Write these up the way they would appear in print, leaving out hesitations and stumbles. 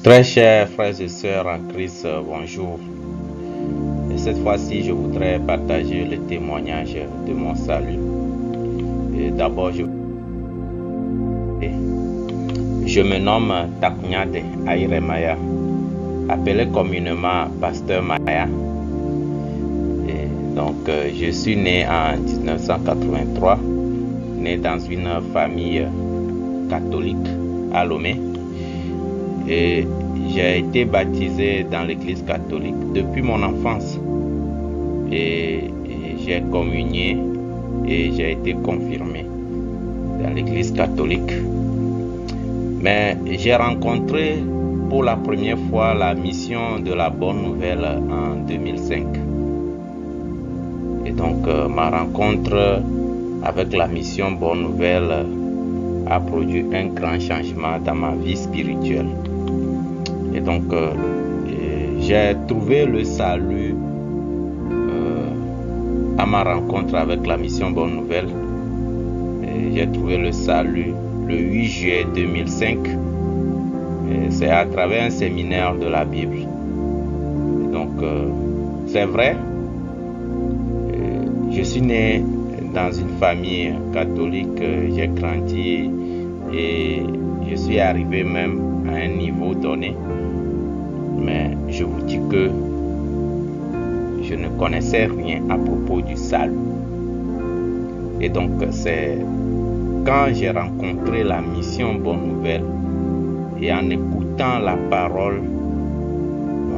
Très chers frères et sœurs en Christ, bonjour. Et cette fois-ci, je voudrais partager le témoignage de mon salut. Et d'abord, je me nomme Takunyade Aire Maya, appelé communément Pasteur Maya. Et donc, je suis né en 1983, né dans une famille catholique à Lomé. Et j'ai été baptisé dans l'église catholique depuis mon enfance. Et j'ai communié et j'ai été confirmé dans l'église catholique. Mais j'ai rencontré pour la première fois la mission de la Bonne Nouvelle en 2005. Et donc ma rencontre avec la mission Bonne Nouvelle a produit un grand changement dans ma vie spirituelle. Et donc, j'ai trouvé le salut à ma rencontre avec la mission Bonne Nouvelle. J'ai trouvé le salut le 8 juillet 2005. C'est à travers un séminaire de la Bible. Et donc, c'est vrai, je suis né dans une famille catholique, j'ai grandi et je suis arrivé même à un niveau donné. Mais je vous dis que je ne connaissais rien à propos du salut. Et donc c'est quand j'ai rencontré la mission Bonne Nouvelle et en écoutant la parole,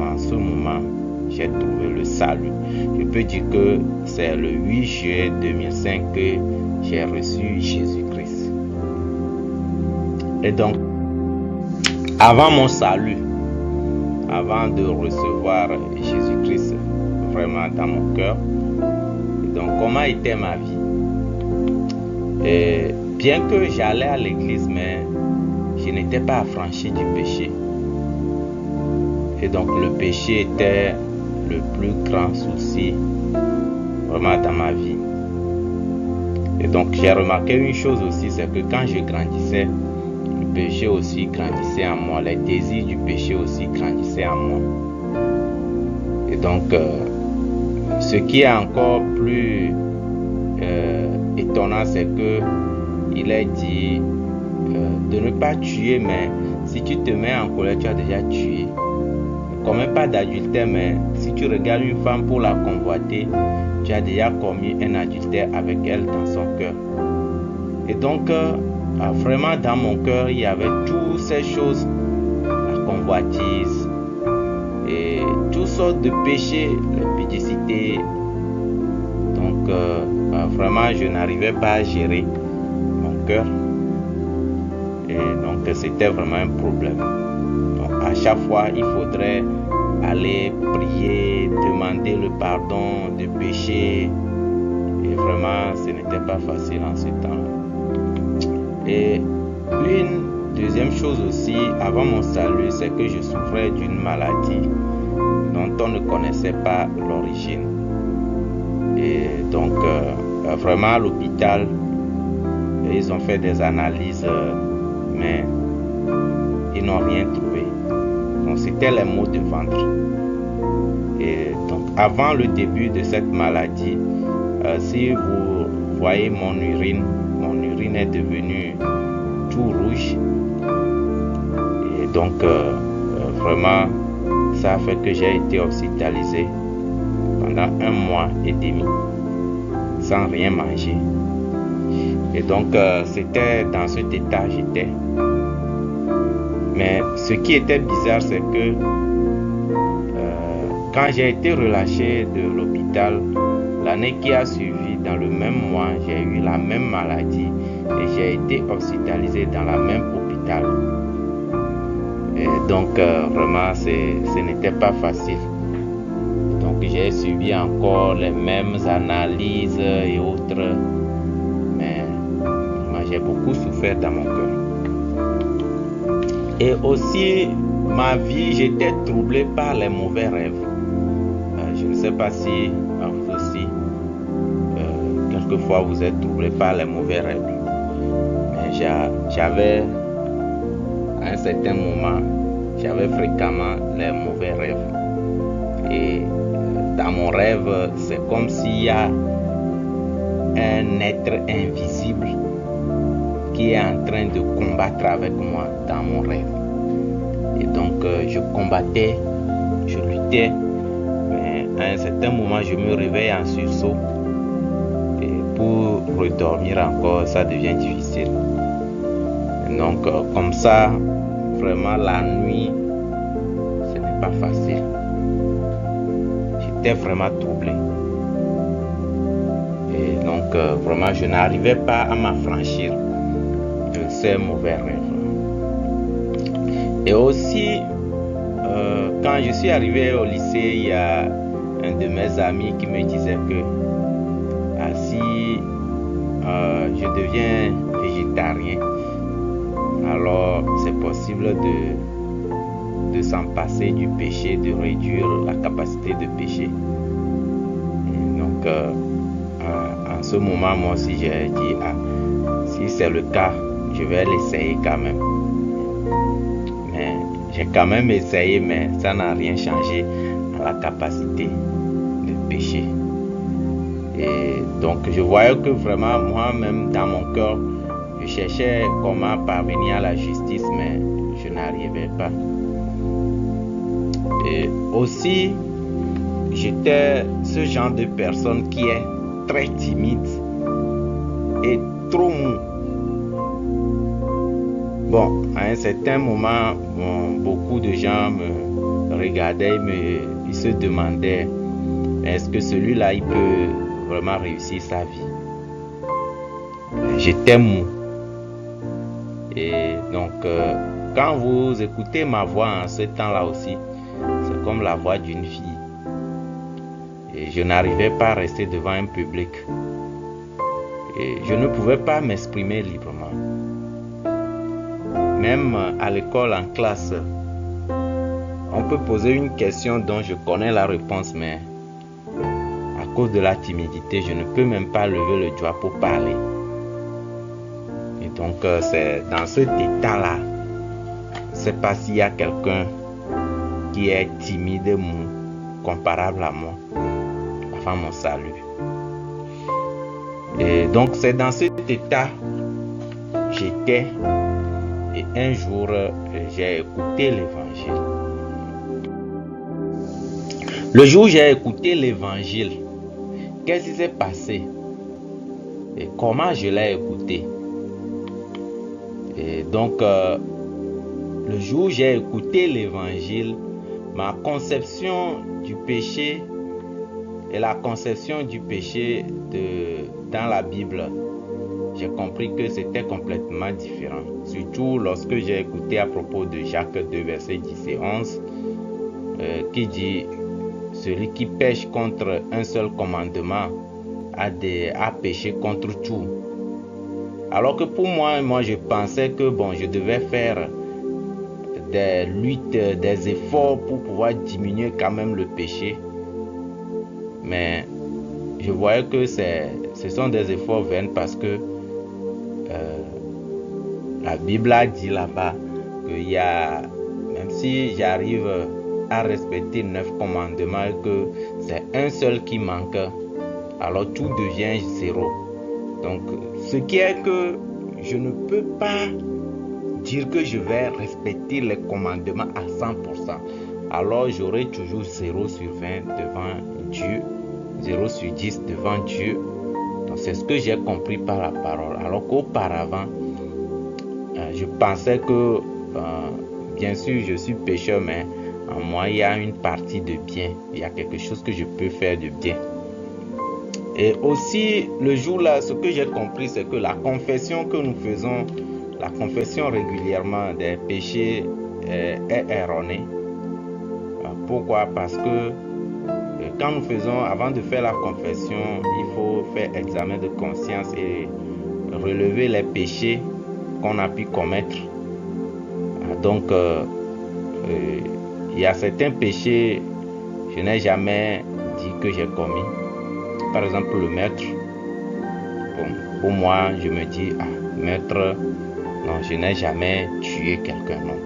en ce moment, j'ai trouvé le salut. Je peux dire que c'est le 8 juillet 2005 que j'ai reçu Jésus-Christ. Et donc, avant mon salut, avant de recevoir Jésus-Christ vraiment dans mon cœur, donc comment était ma vie? Et bien que j'allais à l'église, mais je n'étais pas affranchi du péché. Et donc le péché était le plus grand souci vraiment dans ma vie. Et donc j'ai remarqué une chose aussi, c'est que quand je grandissais, le péché aussi grandissait en moi, les désirs du péché aussi grandissaient en moi. Et donc, ce qui est encore plus étonnant, c'est que il est dit de ne pas tuer, mais si tu te mets en colère, tu as déjà tué. Ne commets pas d'adultère, mais si tu regardes une femme pour la convoiter, tu as déjà commis un adultère avec elle dans son cœur. Et donc, vraiment dans mon cœur, il y avait toutes ces choses, la convoitise et toutes sortes de péchés, l'impudicité. Donc vraiment, je n'arrivais pas à gérer mon cœur. Et donc c'était vraiment un problème. Donc à chaque fois, il faudrait aller prier, demander le pardon de péché. Et vraiment, ce n'était pas facile en ce temps-là. Et une deuxième chose aussi, avant mon salut, c'est que je souffrais d'une maladie dont on ne connaissait pas l'origine. Et donc, vraiment à l'hôpital, ils ont fait des analyses, mais ils n'ont rien trouvé. Donc, c'était les maux de ventre. Et donc, avant le début de cette maladie, si vous voyez mon urine est devenue tout rouge. Et donc, vraiment, ça a fait que j'ai été hospitalisé pendant 1 mois et demi, sans rien manger. Et donc, c'était dans cet état j'étais. Mais ce qui était bizarre, c'est que quand j'ai été relâché de l'hôpital, l'année qui a suivi, dans le même mois, j'ai eu la même maladie et j'ai été hospitalisé dans la même hôpital. Et donc, vraiment, ce n'était pas facile. Donc, j'ai suivi encore les mêmes analyses et autres. Mais moi, j'ai beaucoup souffert dans mon cœur. Et aussi, ma vie, j'étais troublé par les mauvais rêves. Je ne sais pas si vous aussi, quelquefois, vous êtes troublé par les mauvais rêves. Mais j'avais, à un certain moment, j'avais fréquemment les mauvais rêves. Et dans mon rêve, c'est comme s'il y a un être invisible qui est en train de combattre avec moi dans mon rêve. Et donc, je combattais, je luttais, mais à un certain moment, je me réveille en sursaut. Et pour redormir encore, ça devient difficile. Et donc, comme ça, vraiment, la nuit, ce n'est pas facile. J'étais vraiment troublé. Et donc, vraiment, je n'arrivais pas à m'affranchir de ces mauvais rêves. Et aussi, quand je suis arrivé au lycée, il y a un de mes amis qui me disait que si je deviens végétarien, alors c'est possible de s'en passer du péché, de réduire la capacité de péché. Et donc, en ce moment, moi aussi, j'ai dit, si c'est le cas, je vais l'essayer quand même. Mais j'ai quand même essayé, mais ça n'a rien changé à la capacité de pécher. Et donc, je voyais que vraiment, moi-même, dans mon cœur, je cherchais comment parvenir à la justice, mais je n'arrivais pas. Et aussi, j'étais ce genre de personne qui est très timide et trop mou. Bon, à un certain moment, beaucoup de gens me regardaient, ils se demandaient, est-ce que celui-là, il peut vraiment réussir sa vie? J'étais mou. Et donc, quand vous écoutez ma voix en ce temps-là aussi, c'est comme la voix d'une fille. Et je n'arrivais pas à rester devant un public. Et je ne pouvais pas m'exprimer librement. Même à l'école, en classe, on peut poser une question dont je connais la réponse, mais à cause de la timidité, je ne peux même pas lever le doigt pour parler. Et donc, c'est dans cet état-là, je ne sais pas s'il y a quelqu'un qui est timide et mou, comparable à moi, avant mon salut. Et donc, c'est dans cet état j'étais. Et un jour, j'ai écouté l'évangile. Le jour où j'ai écouté l'évangile, qu'est-ce qui s'est passé? Et comment je l'ai écouté? Et donc, le jour où j'ai écouté l'évangile, ma conception du péché et la conception du péché dans la Bible, j'ai compris que c'était complètement différent. Surtout lorsque j'ai écouté à propos de Jacques 2, versets 10 et 11, qui dit « Celui qui pêche contre un seul commandement a péché contre tout. » Alors que pour moi, je pensais que je devais faire des luttes, des efforts pour pouvoir diminuer quand même le péché. Mais je voyais que ce sont des efforts vains parce que la Bible a dit là-bas qu'il y a, même si j'arrive à respecter 9 commandements et que c'est un seul qui manque, alors tout devient 0. Donc, ce qui est que je ne peux pas dire que je vais respecter les commandements à 100%. Alors, j'aurai toujours 0 sur 20 devant Dieu, 0 sur 10 devant Dieu. Donc, c'est ce que j'ai compris par la parole. Alors qu'auparavant, je pensais que, bien sûr, je suis pécheur, mais en moi, il y a une partie de bien. Il y a quelque chose que je peux faire de bien. Et aussi, le jour-là, ce que j'ai compris, c'est que la confession que nous faisons, la confession régulièrement des péchés est erronée. Pourquoi? Parce que quand nous faisons, avant de faire la confession, il faut faire examen de conscience et relever les péchés qu'on a pu commettre. Donc, il y a certains péchés, je n'ai jamais dit que j'ai commis. Par exemple, le meurtre. Pour moi, je me dis, meurtre, non, je n'ai jamais tué quelqu'un, non.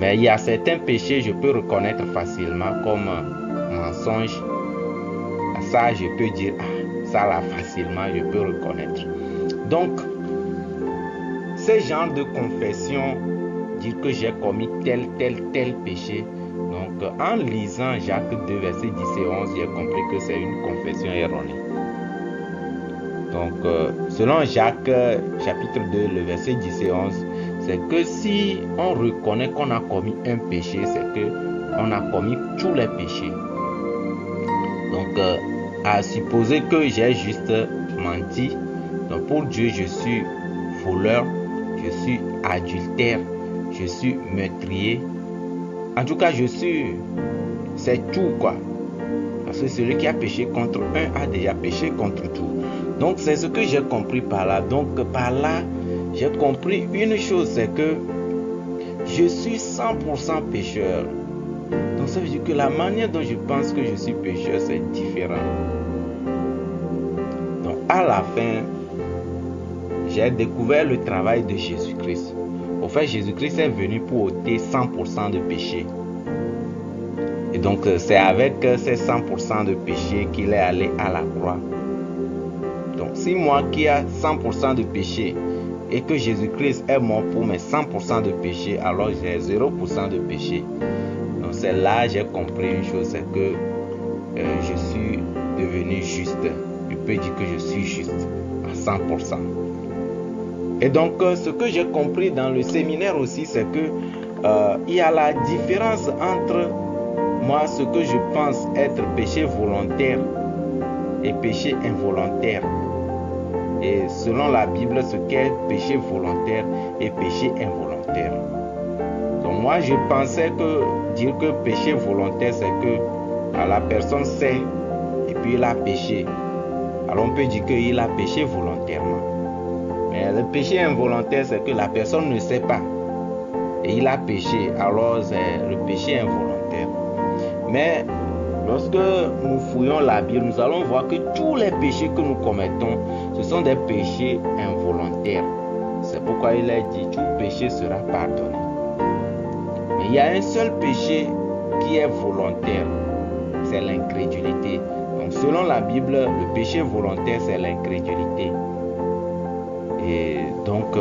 Mais il y a certains péchés que je peux reconnaître facilement comme mensonge. Ça, je peux dire, ça là facilement, je peux reconnaître. Donc, ce genre de confession, dire que j'ai commis tel péché. Donc, en lisant Jacques 2, versets 10 et 11, j'ai compris que c'est une confession erronée. Donc, selon Jacques, chapitre 2, le verset 10 et 11, c'est que si on reconnaît qu'on a commis un péché, c'est qu'on a commis tous les péchés. Donc, à supposer que j'ai juste menti, donc pour Dieu, je suis voleur, je suis adultère, je suis meurtrier. En tout cas, c'est tout quoi. Parce que celui qui a péché contre un a déjà péché contre tout. Donc, c'est ce que j'ai compris par là. Donc, par là, j'ai compris une chose, c'est que je suis 100% pécheur. Donc, ça veut dire que la manière dont je pense que je suis pécheur, c'est différent. Donc, à la fin, j'ai découvert le travail de Jésus-Christ. Au fait, Jésus-Christ est venu pour ôter 100% de péché. Et donc, c'est avec ces 100% de péché qu'il est allé à la croix. Donc, si moi qui ai 100% de péché et que Jésus-Christ est mort pour mes 100% de péché, alors j'ai 0% de péché. Donc, c'est là que j'ai compris une chose, c'est que je suis devenu juste. Je peux dire que je suis juste à 100%. Et donc, ce que j'ai compris dans le séminaire aussi, c'est que il y a la différence entre moi, ce que je pense être péché volontaire et péché involontaire. Et selon la Bible, ce qu'est péché volontaire et péché involontaire. Donc moi, je pensais que dire que péché volontaire, c'est que la personne sait et puis il a péché. Alors on peut dire qu'il a péché volontairement. Mais le péché involontaire, c'est que la personne ne sait pas et il a péché. Alors c'est le péché involontaire. Mais lorsque nous fouillons la Bible, nous allons voir que tous les péchés que nous commettons, ce sont des péchés involontaires. C'est pourquoi il est dit, tout péché sera pardonné. Mais il y a un seul péché qui est volontaire, c'est l'incrédulité. Donc selon la Bible, le péché volontaire, c'est l'incrédulité. Et donc,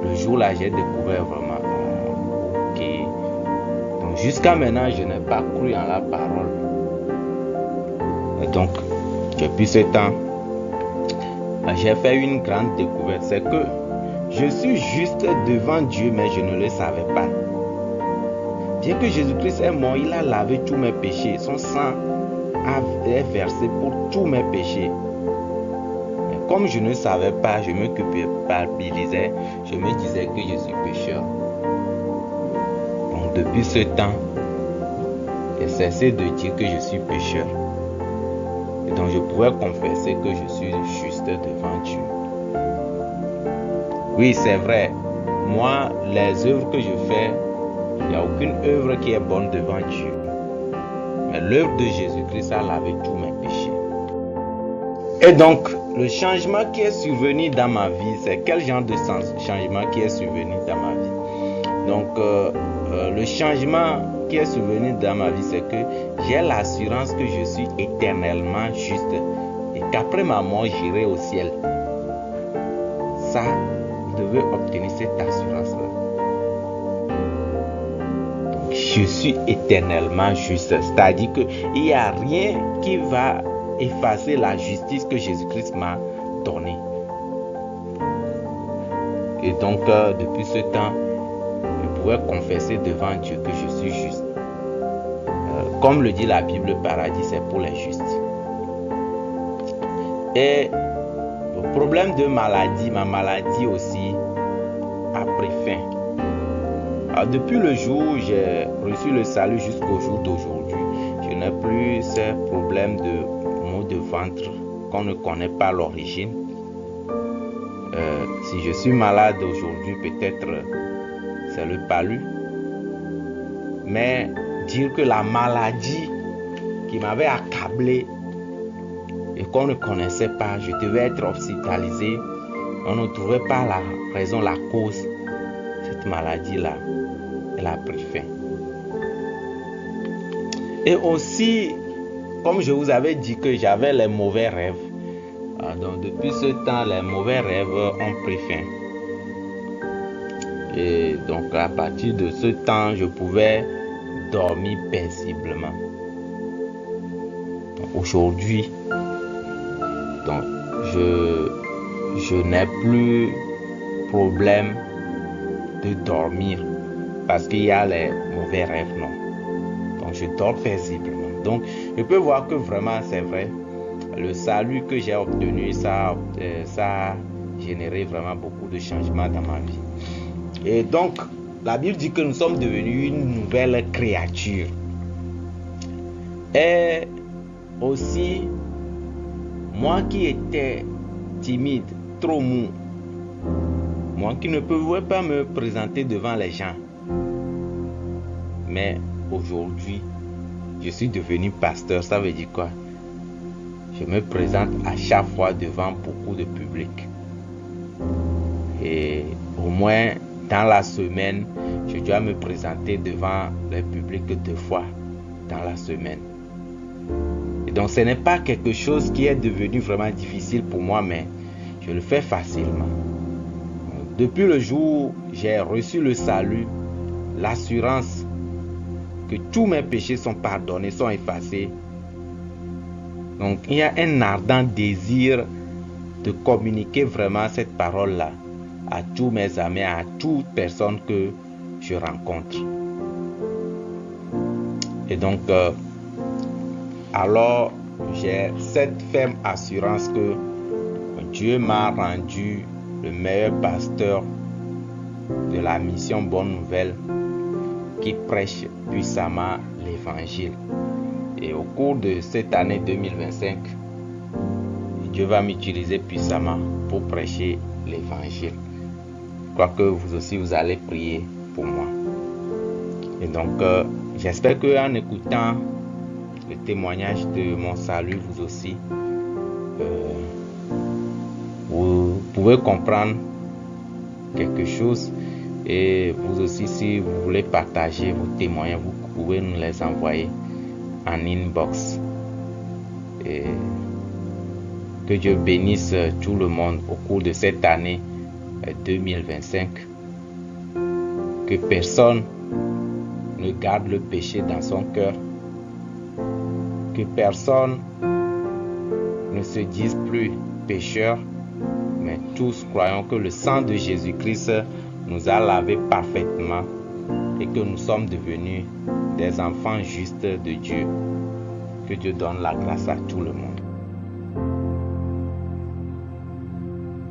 le jour là, j'ai découvert vraiment, ok. Donc jusqu'à maintenant, je n'ai pas cru en la parole. Et donc, depuis ce temps, j'ai fait une grande découverte. C'est que je suis juste devant Dieu, mais je ne le savais pas. Bien que Jésus-Christ est mort, il a lavé tous mes péchés. Son sang est versé pour tous mes péchés. Mais comme je ne savais pas, je me culpabilisais. Je me disais que je suis pécheur. Donc depuis ce temps, j'ai cessé de dire que je suis pécheur. Et donc je pouvais confesser que je suis juste devant Dieu. Oui, c'est vrai. Moi, les œuvres que je fais, il n'y a aucune œuvre qui est bonne devant Dieu. Mais l'œuvre de Jésus-Christ a lavé tous mes péchés. Et donc, le changement qui est survenu dans ma vie, c'est quel genre de changement qui est survenu dans ma vie? Donc, le changement qui est survenu dans ma vie, c'est que j'ai l'assurance que je suis éternellement juste et qu'après ma mort, j'irai au ciel. Ça, vous devez obtenir cette assurance-là. Donc, je suis éternellement juste. C'est-à-dire qu'il n'y a rien qui va effacer la justice que Jésus-Christ m'a donnée. Et donc, depuis ce temps, je pouvais confesser devant Dieu que je suis juste. Comme le dit la Bible, le paradis, c'est pour les justes. Et le problème de maladie, ma maladie aussi a pris fin. Alors, depuis le jour où j'ai reçu le salut jusqu'au jour d'aujourd'hui, je n'ai plus ces problèmes de maux de ventre qu'on ne connaît pas l'origine. Si je suis malade aujourd'hui, peut-être c'est le palu. Mais dire que la maladie qui m'avait accablé et qu'on ne connaissait pas, je devais être hospitalisé, on ne trouvait pas la raison, la cause. cette maladie-là, elle a pris fin. Et aussi, comme je vous avais dit que j'avais les mauvais rêves, donc depuis ce temps, les mauvais rêves ont pris fin. Et donc à partir de ce temps, je pouvais dormir paisiblement. Donc, aujourd'hui, donc je n'ai plus problème de dormir parce qu'il y a les mauvais rêves, non. Donc je dors paisiblement. Donc je peux voir que vraiment c'est vrai, le salut que j'ai obtenu, ça a généré vraiment beaucoup de changements dans ma vie. Et donc la Bible dit que nous sommes devenus une nouvelle créature. Et aussi, moi qui étais timide, trop mou, moi qui ne pouvais pas me présenter devant les gens, mais aujourd'hui, je suis devenu pasteur. Ça veut dire quoi? Je me présente à chaque fois devant beaucoup de public. Et au moins, dans la semaine, je dois me présenter devant le public 2 fois dans la semaine. Et donc, ce n'est pas quelque chose qui est devenu vraiment difficile pour moi, mais je le fais facilement. Depuis le jour où j'ai reçu le salut, l'assurance que tous mes péchés sont pardonnés, sont effacés. Donc, il y a un ardent désir de communiquer vraiment cette parole-là à tous mes amis, à toute personne que je rencontre. Et donc, alors, j'ai cette ferme assurance que Dieu m'a rendu le meilleur pasteur de la mission Bonne Nouvelle qui prêche puissamment l'évangile. Et au cours de cette année 2025, Dieu va m'utiliser puissamment pour prêcher l'évangile. Je crois que vous aussi, vous allez prier pour moi. Et donc, j'espère qu'en écoutant le témoignage de mon salut, vous aussi, vous pouvez comprendre quelque chose. Et vous aussi, si vous voulez partager vos témoignages, vous pouvez nous les envoyer en inbox. Et que Dieu bénisse tout le monde au cours de cette année 2025. Que personne ne garde le péché dans son cœur. Que personne ne se dise plus pécheur, mais tous croyons que le sang de Jésus-Christ nous a lavés parfaitement et que nous sommes devenus des enfants justes de Dieu. Que Dieu donne la grâce à tout le monde.